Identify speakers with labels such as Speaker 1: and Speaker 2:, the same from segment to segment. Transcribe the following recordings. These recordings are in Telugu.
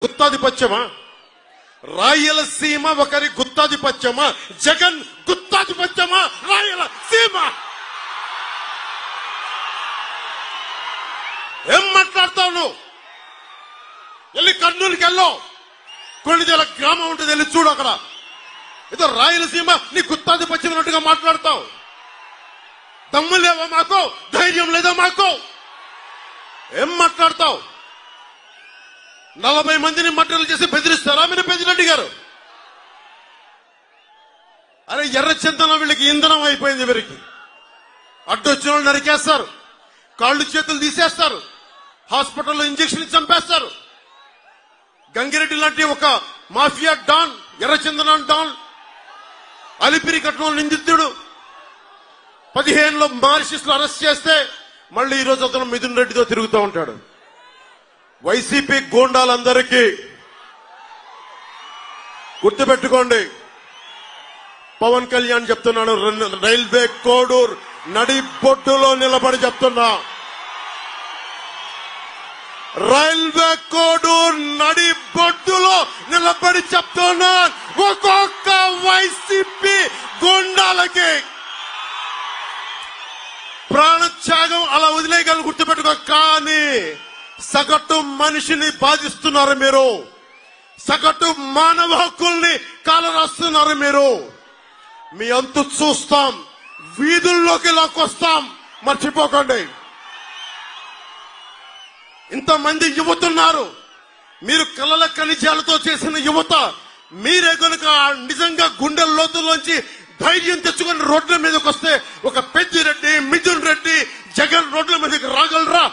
Speaker 1: గుత్తాధిపత్యమా? రాయలసీమ ఒకరి గుత్తాధిపత్యమా? జగన్ గుత్తాధిపత్యమా? రాయలసీమ ఏం మాట్లాడతావు నువ్వు? వెళ్ళి కర్నూలుకి వెళ్ళావు, కొన్నిదేల గ్రామం ఉంటుంది, వెళ్ళి చూడు. అక్కడ ఏదో రాయలసీమ నీ గుత్తాధిపత్యం ఉన్నట్టుగా మాట్లాడతావు. దమ్ము లేవా మాకు? ధైర్యం లేదా మాకు? ఏం మాట్లాడతావు? 40 మందిని మట్టలు చేసి బెదిరిస్తారా మీరు? పెద్దిరెడ్డి గారు, అరే ఎర్రచందనం వీళ్ళకి ఇంధనం అయిపోయింది. వీరికి అడ్డొచ్చిన వాళ్ళు నరికేస్తారు, కాళ్ళు చేతులు తీసేస్తారు, హాస్పిటల్లో ఇంజక్షన్ చంపేస్తారు. గంగిరెడ్డి లాంటి ఒక మాఫియా డాన్, ఎర్రచందనం డాన్, అలిపిరి కట్నం నిందితుడు 15లో మారిషస్ లో అరెస్ట్ చేస్తే మళ్ళీ ఈ రోజు అతను మిథున్ రెడ్డితో తిరుగుతూ ఉంటాడు. వైసీపీ గూండాలందరికీ గుర్తుపెట్టుకోండి, పవన్ కళ్యాణ్ చెప్తున్నాను, రైల్వే కోడూరు నడి బొడ్డులో నిలబడి చెప్తున్నా, రైల్వే కోడూరు నడి బొడ్డులో నిలబడి చెప్తున్నా, ఒక్కొక్క వైసీపీ గూండాలకి ప్రాణత్యాగం అలా వదిలేయగలను, గుర్తుపెట్టుకో. కానీ సగటు మనిషిని బాధిస్తున్నారు మీరు, సగటు మానవ హక్కుల్ని కాలరాస్తున్నారు మీరు. మీ అంతు చూస్తాం, వీధుల్లోకి లాక్కొస్తాం, మర్చిపోకండి. ఇంతమంది యువతున్నారు, మీరు కలల ఖనిజాలతో చేసిన యువత. మీరే కనుక నిజంగా గుండె లోతుల్లోంచి ధైర్యం తెచ్చుకుని రోడ్ల మీదకి వస్తే ఒక పెద్దిరెడ్డి, మిథున్ రెడ్డి, జగన్ రోడ్ల మీదకి రాగలరా?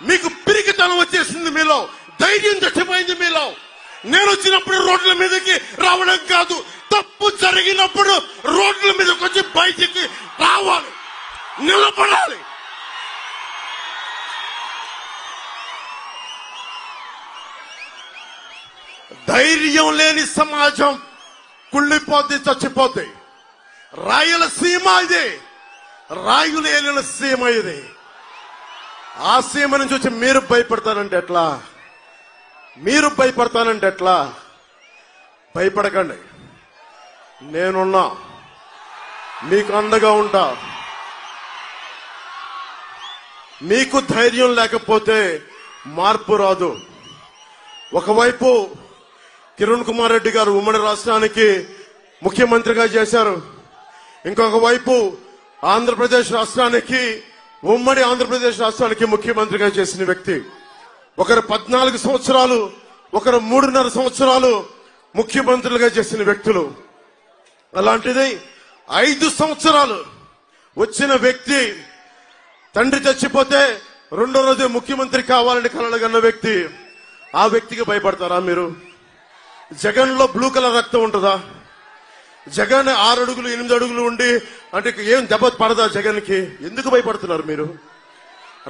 Speaker 1: మీకు పిరికితనం వచ్చేసింది మీలో, ధైర్యం చచ్చిపోయింది మీలో. నేను వచ్చినప్పుడు రోడ్ల మీదకి రావడం కాదు, తప్పు జరిగినప్పుడు రోడ్ల మీదకి వచ్చి బయటికి రావాలి, నిలబడాలి. ధైర్యం లేని సమాజం కుళ్ళిపోద్ది, చచ్చిపోద్ది. రాయలసీమ ఇది, రాయులు ఏలిన సీమ ఇది. ఆ సీమ నుంచి వచ్చి మీరు భయపడతానంటే ఎట్లా? మీరు భయపడతానంటే ఎట్లా? భయపడకండి, నేనున్నా, మీకు అండగా ఉంటా. మీకు ధైర్యం లేకపోతే మార్పు రాదు. ఒకవైపు కిరణ్ కుమార్ రెడ్డి గారు ఉమ్మడి రాష్ట్రానికి ముఖ్యమంత్రిగా చేశారు, ఇంకొక వైపు ఆంధ్రప్రదేశ్ రాష్ట్రానికి, ఉమ్మడి ఆంధ్రప్రదేశ్ రాష్ట్రానికి ముఖ్యమంత్రిగా చేసిన వ్యక్తి. ఒకరు 14 సంవత్సరాలు, ఒకరు 3.5 సంవత్సరాలు ముఖ్యమంత్రులుగా చేసిన వ్యక్తులు. అలాంటిది 5 సంవత్సరాలు వచ్చిన వ్యక్తి, తండ్రి చచ్చిపోతే 2వ రోజు ముఖ్యమంత్రి కావాలని కలలుగన్న వ్యక్తి. ఆ వ్యక్తికి భయపడతారా మీరు? జగన్ లో బ్లూ కలర్ రక్తం ఉంటుందా? జగన్ 6 అడుగులు 8 అడుగులు ఉండి అంటే ఏం దెబ్బ పడదా జగన్ కి? ఎందుకు భయపడుతున్నారు మీరు?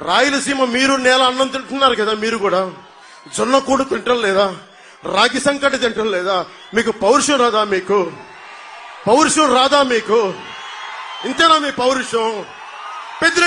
Speaker 1: రాయలసీమ మీరు నేల అన్నం తింటున్నారు కదా, మీరు కూడా జొన్న కూడు తింటం లేదా? రాగి సంకటి తింటం లేదా? మీకు పౌరుషం రాదా? మీకు పౌరుషం రాదా? మీకు ఇంతేనా మీ పౌరుషం?